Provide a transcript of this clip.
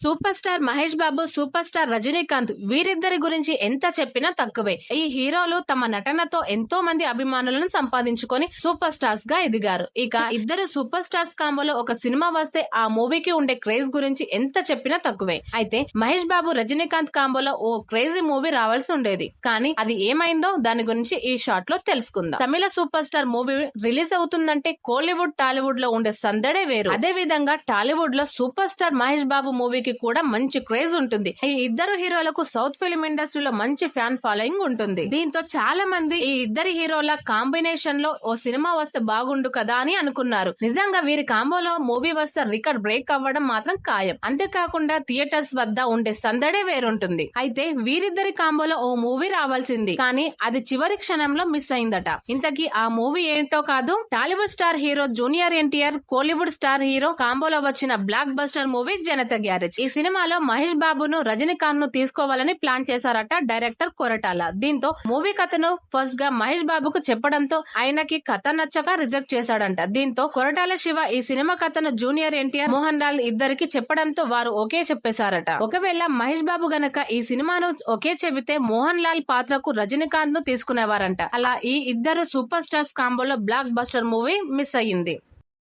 Super star Mahesh Babu, super star Rajinikanth వీరిద్దరి గురించి ఎంత చెప్పినా తక్కువే. ఈ హీరోలు తమ నటనతో ఎంతో మంది అభిమానులను సంపాదించుకొని సూపర్ స్టార్స్ గా ఎదిగారు. ఇక ఇద్దరు సూపర్ స్టార్స్ కాంబోలో ఒక సినిమా వస్తే ఆ మూవీకి ఉండే క్రేజ్ గురించి ఎంత చెప్పినా తక్కువే. అయితే మహేష్ బాబు రజనీకాంత్ కాంబోలో ఓ క్రేజీ మూవీ రావాల్సి ఉండేది. కానీ అది ఏమైందో దాని గురించి ఈ షార్ట్ లో తెలుసుకుందాం. తమిళ సూపర్ స్టార్ మూవీ రిలీజ్ అవుతుందంటే కోలీవుడ్, టాలీవుడ్ లో ఉండే సందడే వేరు. అదే విధంగా టాలీవుడ్ లో సూపర్ స్టార్ మహేష్ బాబు మూవీకి కూడా మంచి క్రేజ్ ఉంటుంది. ఈ ఇద్దరు హీరోలకు సౌత్ ఫిల్మ్ ఇండస్ట్రీలో మంచి ఫ్యాన్ ఫాలోయింగ్ ఉంటుంది. దీంతో చాలా మంది ఈ ఇద్దరి హీరోల కాంబినేషన్ లో ఓ సినిమా వస్తే బాగుండు కదా అని అనుకున్నారు. నిజంగా వీరి కాంబోలో మూవీ వస్తే రికార్డ్ బ్రేక్ అవ్వడం మాత్రం ఖాయం. అంతేకాకుండా థియేటర్స్ వద్ద ఉండే సందడే వేరుంటుంది. అయితే వీరిద్దరి కాంబోలో ఓ మూవీ రావాల్సింది, కానీ అది చివరి క్షణంలో మిస్ అయిందట. ఇంతకీ ఆ మూవీ ఏంటో కాదు, Tollywood star hero junior NTR, Kollywood star hero కాంబోలో వచ్చిన blockbuster movie Janatha Garage. ఈ సినిమాలో మహేష్ బాబును, రజనీకాంత్ ను తీసుకోవాలని ప్లాన్ చేశారట డైరెక్టర్ కొరటాల. దీంతో మూవీ కథను ఫస్ట్ గా మహేష్ బాబుకు చెప్పడంతో ఆయనకి కథ నచ్చక రిజెక్ట్ చేశాడంట. దీంతో కొరటాల శివ ఈ సినిమా కథను జూనియర్ ఎన్టీఆర్, మోహన్ లాల్ ఇద్దరికి చెప్పడంతో వారు ఓకే చెప్పేశారట. ఒకవేళ మహేష్ బాబు గనక ఈ సినిమాను ఓకే చెబితే మోహన్ లాల్ పాత్రకు రజనీకాంత్ ను తీసుకునేవారంట. అలా ఈ ఇద్దరు సూపర్ స్టార్స్ కాంబోలో బ్లాక్ బస్టర్ మూవీ మిస్ అయ్యింది.